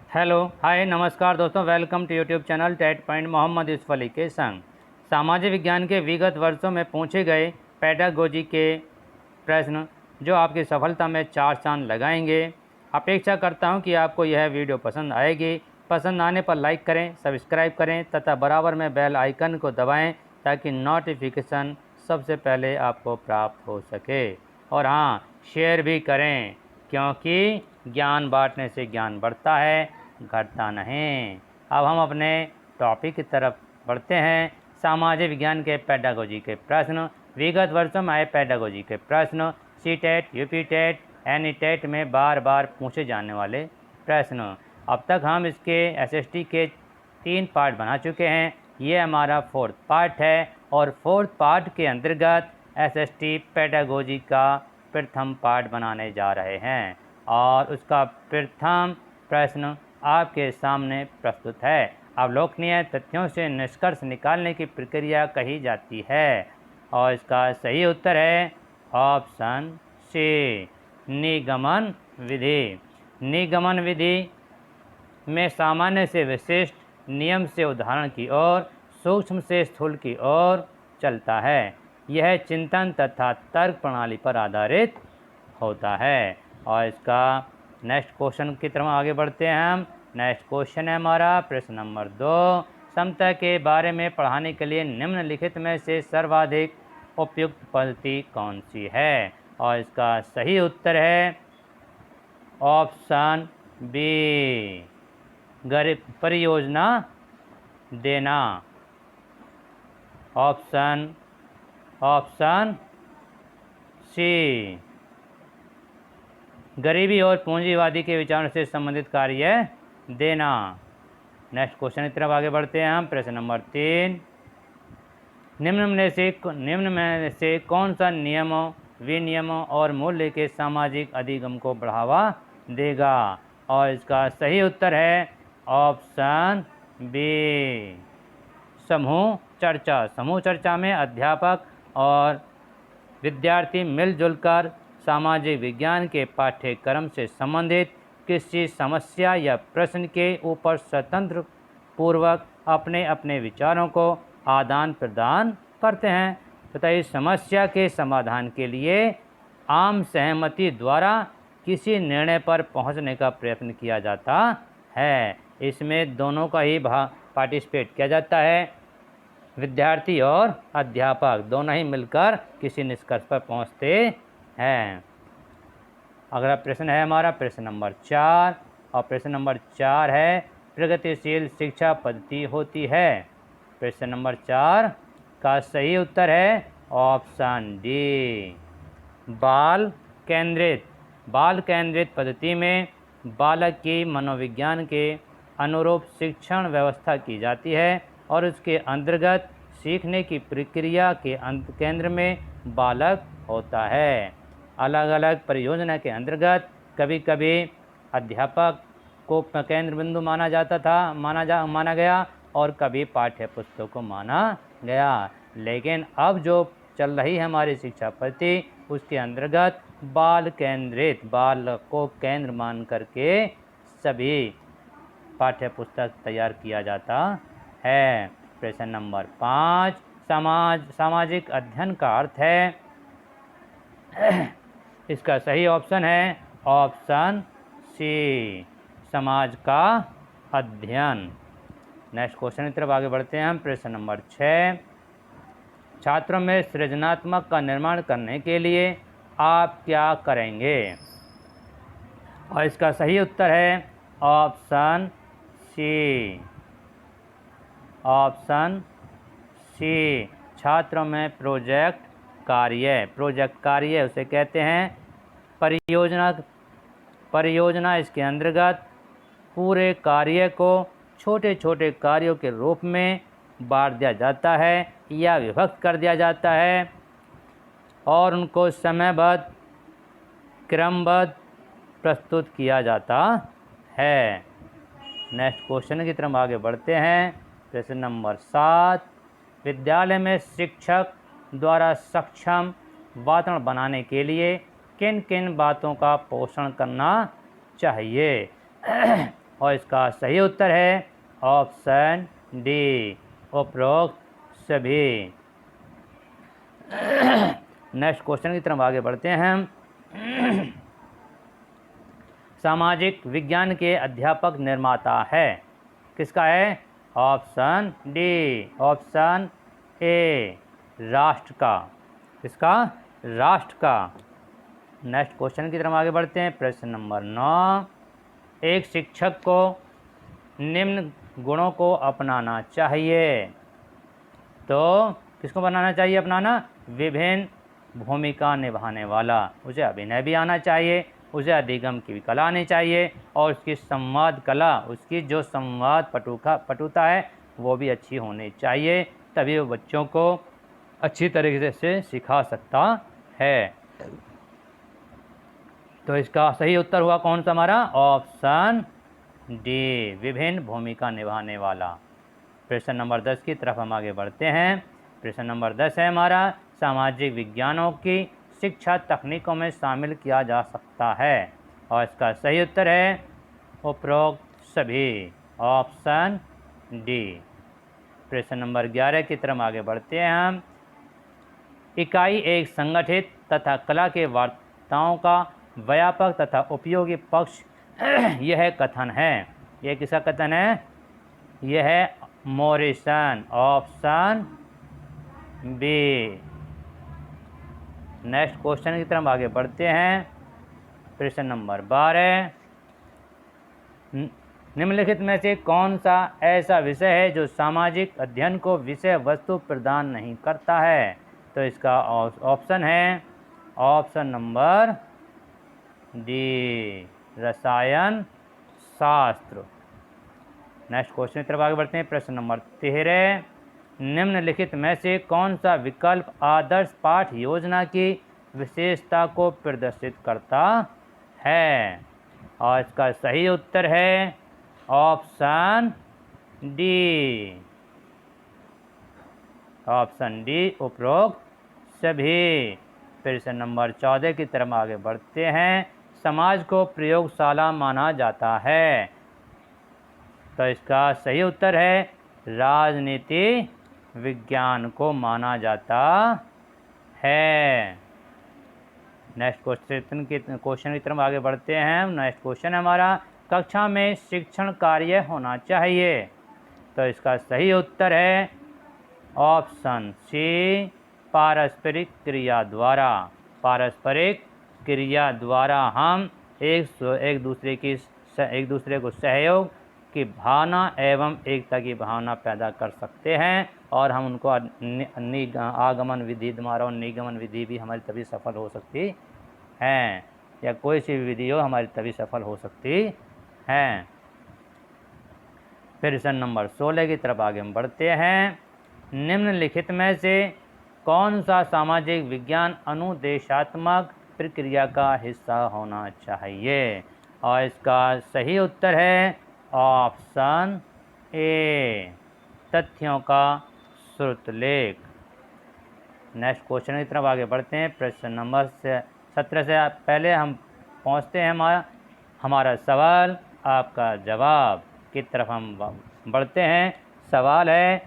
Hello hi नमस्कार दोस्तों, welcome to YouTube channel TET point Mohammad Yusuf Ali के संग। सामाजिक विज्ञान के विगत वर्षों में पूछे गए पेडागोजी के प्रश्न जो आपकी सफलता में 4 चांद लगाएंगे। अपेक्षा करता हूं कि आपको यह वीडियो पसंद आएगी। पसंद आने पर लाइक करें, सब्सक्राइब करें तथा बराबर में बेल आइकन को दबाएं ताकि नोटिफिकेशन सबसे पहले आपको प्राप्त हो सके। और हाँ, शेयर भी करें क्योंकि ज्ञान बांटने से ज्ञान बढ़ता है, घटता नहीं। अब हम अपने टॉपिक की तरफ बढ़ते हैं। सामाजिक विज्ञान के पेडागोजी के प्रश्न। विगत वर्षों में आए पेडागोजी के प्रश्न सीटेट, यूपीटेट, एनीटेट में बार बार पूछे जाने वाले प्रश्न। अब तक हम इसके एसएसटी के 3 पार्ट बना चुके हैं। ये हमारा 4th पार्ट है और 4th पार्ट के अंतर्गत एसएसटी पेडागोजी का प्रथम पार्ट बनाने जा रहे हैं और उसका प्रथम प्रश्न आपके सामने प्रस्तुत है। अवलोकनीय तथ्यों से निष्कर्ष निकालने की प्रक्रिया कही जाती है और इसका सही उत्तर है ऑप्शन सी, निगमन विधि। निगमन विधि में सामान्य से विशिष्ट, नियम से उदाहरण की ओर, सूक्ष्म से स्थूल की ओर चलता है। यह चिंतन तथा तर्क प्रणाली पर आधारित होता है। और इसका नेक्स्ट क्वेश्चन की तरफ आगे बढ़ते हैं हम। नेक्स्ट क्वेश्चन है हमारा प्रश्न नंबर 2। समता के बारे में पढ़ाने के लिए निम्नलिखित में से सर्वाधिक उपयुक्त पद्धति कौन सी है? और इसका सही उत्तर है ऑप्शन बी, परियोजना देना। ऑप्शन सी, गरीबी और पूंजीवादी के विचारों से संबंधित कार्य देना। नेक्स्ट क्वेश्चन की तरफ आगे बढ़ते हैं हम। प्रश्न नंबर 3। निम्न में से कौन सा नियमों, विनियमों और मूल्य के सामाजिक अधिगम को बढ़ावा देगा? और इसका सही उत्तर है ऑप्शन बी, समूह चर्चा। समूह चर्चा में अध्यापक और विद्यार्थी मिलजुल कर सामाजिक विज्ञान के पाठ्यक्रम से संबंधित किसी समस्या या प्रश्न के ऊपर स्वतंत्र पूर्वक अपने अपने विचारों को आदान प्रदान करते हैं तथा इस समस्या के समाधान के लिए आम सहमति द्वारा किसी निर्णय पर पहुंचने का प्रयत्न किया जाता है। इसमें दोनों का ही पार्टिसिपेट किया जाता है, विद्यार्थी और अध्यापक दोनों ही मिलकर किसी निष्कर्ष पर पहुंचते हैं। अगला प्रश्न है हमारा प्रश्न नंबर 4 और प्रश्न नंबर 4 है प्रगतिशील शिक्षा पद्धति होती है। प्रश्न नंबर 4 का सही उत्तर है ऑप्शन डी, बाल केंद्रित। बाल केंद्रित पद्धति में बालक की मनोविज्ञान के अनुरूप शिक्षण व्यवस्था की जाती है और उसके अंतर्गत सीखने की प्रक्रिया के केंद्र में बालक होता है। अलग अलग परियोजना के अंतर्गत कभी कभी अध्यापक को केंद्र बिंदु माना गया और कभी पाठ्य पुस्तक को माना गया। लेकिन अब जो चल रही है हमारी शिक्षा पद्धति उसके अंतर्गत बाल केंद्रित, बाल को केंद्र मान करके सभी पाठ्य पुस्तक तैयार किया जाता है। प्रश्न नंबर 5, सामाजिक अध्ययन का अर्थ है इसका सही ऑप्शन है ऑप्शन सी, समाज का अध्ययन। नेक्स्ट क्वेश्चन की तरफ आगे बढ़ते हैं हम। प्रश्न नंबर 6, छात्रों में सृजनात्मक का निर्माण करने के लिए आप क्या करेंगे? और इसका सही उत्तर है ऑप्शन सी, छात्रों में प्रोजेक्ट कार्य उसे कहते हैं। परियोजना इसके अंतर्गत पूरे कार्य को छोटे छोटे कार्यों के रूप में बांट दिया जाता है या विभक्त कर दिया जाता है और उनको समयबद्ध, क्रमबद्ध प्रस्तुत किया जाता है। नेक्स्ट क्वेश्चन की तरफ आगे बढ़ते हैं। प्रश्न नंबर 7, विद्यालय में शिक्षक द्वारा सक्षम वातावरण बनाने के लिए किन किन बातों का पोषण करना चाहिए? और इसका सही उत्तर है ऑप्शन डी, उपरोक्त सभी। नेक्स्ट क्वेश्चन की तरफ आगे बढ़ते हैं हम। सामाजिक विज्ञान के अध्यापक निर्माता है, किसका है? ऑप्शन डी, ऑप्शन ए, राष्ट्र का। किसका? राष्ट्र का। नेक्स्ट क्वेश्चन की तरफ आगे बढ़ते हैं। प्रश्न नंबर 9, एक शिक्षक को निम्न गुणों को अपनाना चाहिए। तो किसको बनाना चाहिए अपनाना? विभिन्न भूमिका निभाने वाला। उसे अभिनय भी आना चाहिए, उसे अधिगम की भी कला आनी चाहिए, और उसकी संवाद कला, उसकी जो संवाद पटुता है वो भी अच्छी होनी चाहिए, तभी वो बच्चों को अच्छी तरीके से सिखा सकता है। तो इसका सही उत्तर हुआ कौन सा हमारा? ऑप्शन डी, विभिन्न भूमिका निभाने वाला। प्रश्न नंबर 10 की तरफ हम आगे बढ़ते हैं। प्रश्न नंबर 10 है हमारा, सामाजिक विज्ञानों की शिक्षा तकनीकों में शामिल किया जा सकता है, और इसका सही उत्तर है उपरोक्त सभी, ऑप्शन डी। प्रश्न नंबर 11 की तरफ आगे बढ़ते हैं हम। इकाई एक संगठित तथा कला के वार्ताओं का व्यापक तथा उपयोगी पक्ष यह कथन है। यह किसका कथन है? यह है Morrison, option B. Next question की तरफ आगे बढ़ते हैं। प्रश्न नंबर 12, निम्नलिखित में से कौन सा ऐसा विषय है जो सामाजिक अध्ययन को विषय वस्तु प्रदान नहीं करता है? तो इसका ऑप्शन है ऑप्शन नंबर डी, रसायन शास्त्र। नेक्स्ट क्वेश्चन की तरफ आगे बढ़ते हैं। प्रश्न नंबर 13, निम्नलिखित में से कौन सा विकल्प आदर्श पाठ योजना की विशेषता को प्रदर्शित करता है? और इसका सही उत्तर है ऑप्शन डी, ऑप्शन डी, उपरोक्त सभी। प्रश्न नंबर 14 की तरफ आगे बढ़ते हैं। समाज को प्रयोगशाला माना जाता है, तो इसका सही उत्तर है राजनीति विज्ञान को माना जाता है। नेक्स्ट क्वेश्चन की तरफ आगे बढ़ते हैं। नेक्स्ट क्वेश्चन है हमारा, कक्षा में शिक्षण कार्य होना चाहिए। तो इसका सही उत्तर है ऑप्शन सी, पारस्परिक क्रिया द्वारा। पारस्परिक क्रिया द्वारा हम एक दूसरे को सहयोग की भावना एवं एकता की भावना पैदा कर सकते हैं, और हम उनको आगमन विधि द्वारा और निगमन विधि भी हमारी तभी सफल हो सकती है, या कोई सी भी विधि हो हमारी तभी सफल हो सकती है। प्रश्न नंबर 16 की तरफ आगे हम बढ़ते हैं। निम्नलिखित में से कौन सा सामाजिक विज्ञान अनुदेशात्मक प्रक्रिया का हिस्सा होना चाहिए? और इसका सही उत्तर है ऑप्शन ए, तथ्यों का श्रुतलेख। नेक्स्ट क्वेश्चन की तरफ आगे बढ़ते हैं। प्रश्न नंबर 17 से पहले हम पहुंचते हैं हमारा सवाल आपका जवाब की तरफ हम बढ़ते हैं। सवाल है,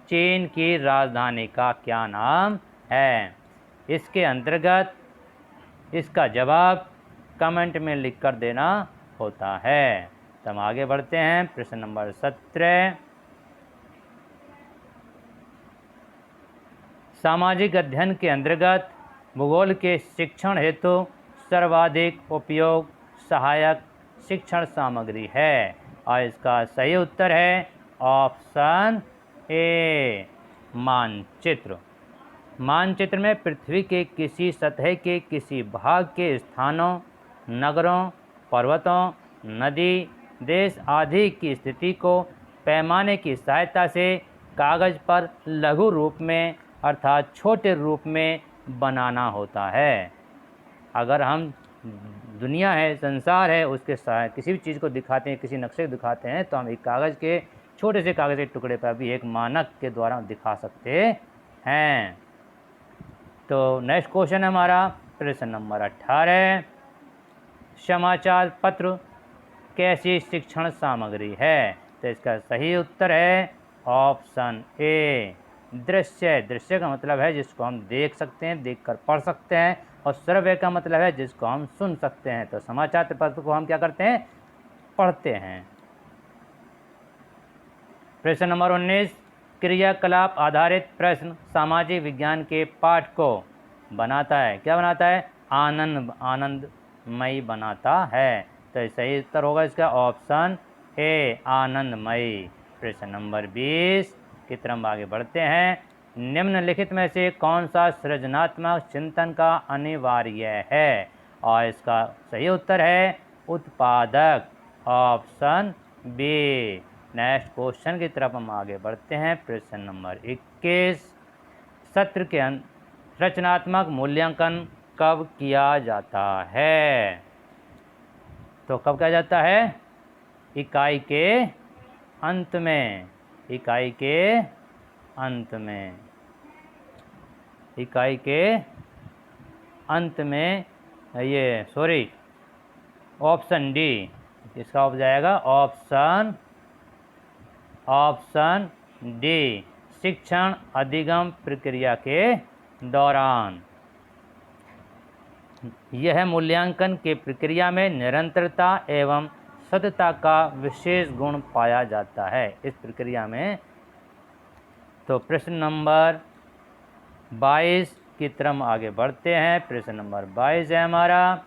चीन की राजधानी का क्या नाम है? इसके अंतर्गत इसका जवाब कमेंट में लिखकर देना होता है। तो हम आगे बढ़ते हैं। प्रश्न नंबर 17, सामाजिक अध्ययन के अंतर्गत भूगोल के शिक्षण हेतु सर्वाधिक उपयोग सहायक शिक्षण सामग्री है, और इसका सही उत्तर है ऑप्शन ए, मानचित्र। मानचित्र में पृथ्वी के किसी सतह के किसी भाग के स्थानों, नगरों, पर्वतों, नदी, देश आदि की स्थिति को पैमाने की सहायता से कागज पर लघु रूप में अर्थात छोटे रूप में बनाना होता है। अगर हम दुनिया है, संसार है, उसके किसी भी चीज़ को दिखाते हैं, किसी नक्शे को दिखाते हैं, तो हम एक कागज़ के छोटे से कागज़ के टुकड़े पर भी एक मानक के द्वारा दिखा सकते हैं। तो नेक्स्ट क्वेश्चन है हमारा प्रश्न नंबर 18, समाचार पत्र कैसी शिक्षण सामग्री है? तो इसका सही उत्तर है ऑप्शन ए दृश्य। दृश्य का मतलब है जिसको हम देख सकते हैं, देखकर पढ़ सकते हैं, और श्रव्य का मतलब है जिसको हम सुन सकते हैं। तो समाचार पत्र को हम क्या करते हैं? पढ़ते हैं। प्रश्न नंबर 19, क्रियाकलाप आधारित प्रश्न सामाजिक विज्ञान के पाठ को बनाता है। क्या बनाता है? आनंदमयी बनाता है। तो सही उत्तर होगा इसका ऑप्शन ए आनंदमयी। प्रश्न नंबर 20 की तरफ आगे बढ़ते हैं। निम्नलिखित में से कौन सा सृजनात्मक चिंतन का अनिवार्य है? और इसका सही उत्तर है उत्पादक, ऑप्शन बी। नेक्स्ट क्वेश्चन की तरफ हम आगे बढ़ते हैं। प्रश्न नंबर 21, सत्र के रचनात्मक मूल्यांकन कब किया जाता है? तो कब किया जाता है? इकाई के अंत में। इकाई के अंत में। इकाई के अंत में ऑप्शन डी। इसका हो जाएगा ऑप्शन डी, शिक्षण अधिगम प्रक्रिया के दौरान। यह मूल्यांकन के प्रक्रिया में निरंतरता एवं सतत का विशेष गुण पाया जाता है इस प्रक्रिया में। तो प्रश्न नंबर 22 की तरफ आगे बढ़ते हैं। प्रश्न नंबर 22 है हमारा,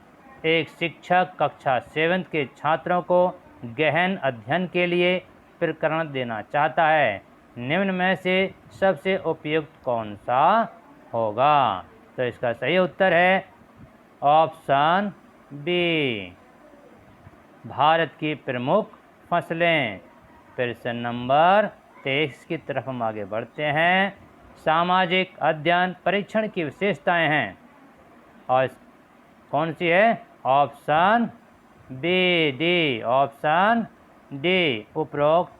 एक शिक्षक कक्षा 7 के छात्रों को गहन अध्ययन के लिए प्रकरण देना चाहता है। निम्न में से सबसे उपयुक्त कौन सा होगा? तो इसका सही उत्तर है ऑप्शन बी, भारत की प्रमुख फसलें। प्रश्न नंबर 23 की तरफ हम आगे बढ़ते हैं। सामाजिक अध्ययन परीक्षण की विशेषताएं हैं, और कौन सी है? Option B D, option D उपरोक्त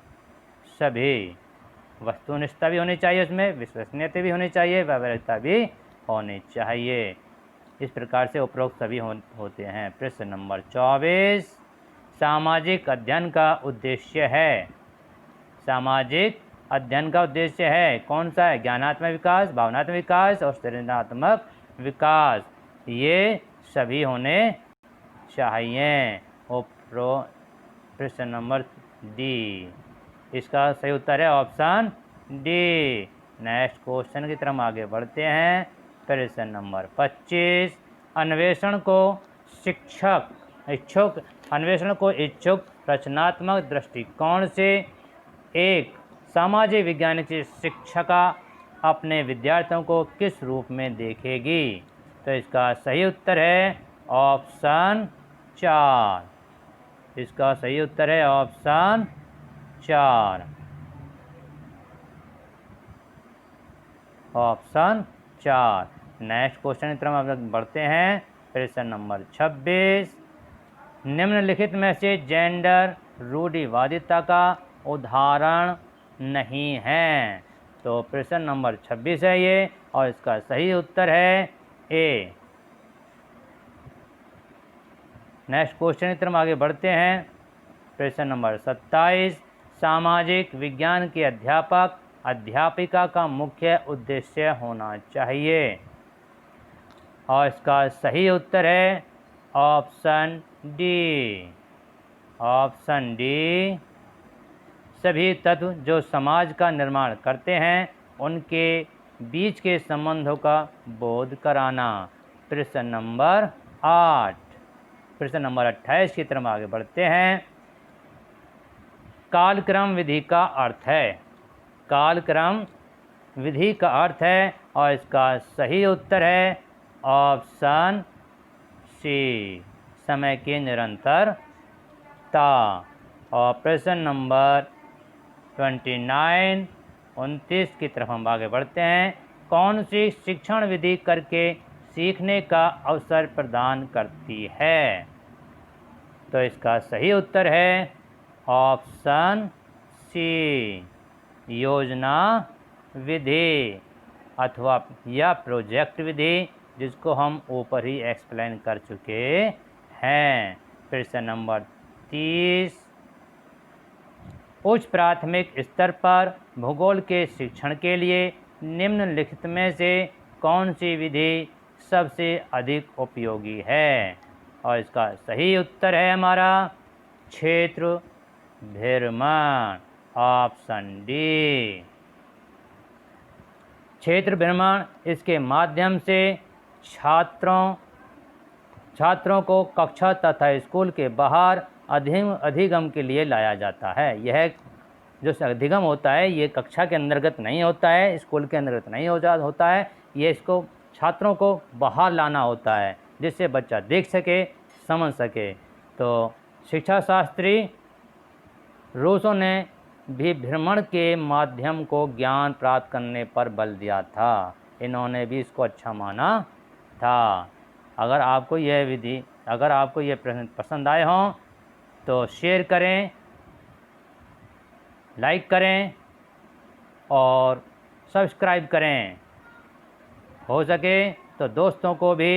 सभी। वस्तुनिष्ठता भी होनी चाहिए, उसमें विश्वसनीयता भी होनी चाहिए, व्यावहारिकता भी होनी चाहिए। इस प्रकार से उपरोक्त सभी होते हैं। प्रश्न नंबर 24, सामाजिक अध्ययन का उद्देश्य है। सामाजिक अध्ययन का उद्देश्य है कौन सा है? ज्ञानात्मक विकास, भावनात्मक विकास और सृजनात्मक विकास। ये सभी होने चाहिए। प्रश्न नंबर डी, इसका सही उत्तर है ऑप्शन डी। नेक्स्ट क्वेश्चन की तरफ आगे बढ़ते हैं। प्रश्न नंबर 25, अन्वेषण को इच्छुक रचनात्मक दृष्टिकोण से एक सामाजिक विज्ञान की शिक्षिका अपने विद्यार्थियों को किस रूप में देखेगी? तो इसका सही उत्तर है ऑप्शन 4। इसका सही उत्तर है ऑप्शन 4। ऑप्शन 4। नेक्स्ट क्वेश्चन की तरफ हम बढ़ते हैं। प्रश्न नंबर 26, निम्नलिखित में से जेंडर रूढ़िवादिता का उदाहरण नहीं है। तो प्रश्न नंबर 26 है ये, और इसका सही उत्तर है ए। नेक्स्ट क्वेश्चन की तरफ आगे बढ़ते हैं। प्रश्न नंबर 27, सामाजिक विज्ञान के अध्यापिका का मुख्य उद्देश्य होना चाहिए। और इसका सही उत्तर है ऑप्शन डी। ऑप्शन डी, सभी तत्व जो समाज का निर्माण करते हैं उनके बीच के संबंधों का बोध कराना। प्रश्न नंबर 8। प्रश्न नंबर 28 की तरफ आगे बढ़ते हैं। कालक्रम विधि का अर्थ है। कालक्रम विधि का अर्थ है, और इसका सही उत्तर है ऑप्शन सी, समय की निरंतरता। और प्रश्न नंबर 29 की तरफ हम आगे बढ़ते हैं। कौन सी शिक्षण विधि करके सीखने का अवसर प्रदान करती है? तो इसका सही उत्तर है ऑप्शन सी, योजना विधि अथवा या प्रोजेक्ट विधि, जिसको हम ऊपर ही एक्सप्लेन कर चुके हैं। प्रश्न नंबर 30 उच्च प्राथमिक स्तर पर भूगोल के शिक्षण के लिए निम्नलिखित में से कौन सी विधि सबसे अधिक उपयोगी है? और इसका सही उत्तर है हमारा क्षेत्र भ्रमण, ऑप्शन डी। क्षेत्र भ्रमण, इसके माध्यम से छात्रों को कक्षा तथा स्कूल के बाहर अधिगम के लिए लाया जाता है। यह जो अधिगम होता है ये कक्षा के अंतर्गत नहीं होता है, स्कूल के अंतर्गत नहीं होता है, ये इसको छात्रों को बाहर लाना होता है जिससे बच्चा देख सके, समझ सके। तो शिक्षा शास्त्री रूसो ने भी भ्रमण के माध्यम को ज्ञान प्राप्त करने पर बल दिया था। इन्होंने भी इसको अच्छा माना था। अगर आपको यह प्रश्न पसंद आए हों तो शेयर करें, लाइक करें और सब्सक्राइब करें। हो सके तो दोस्तों को भी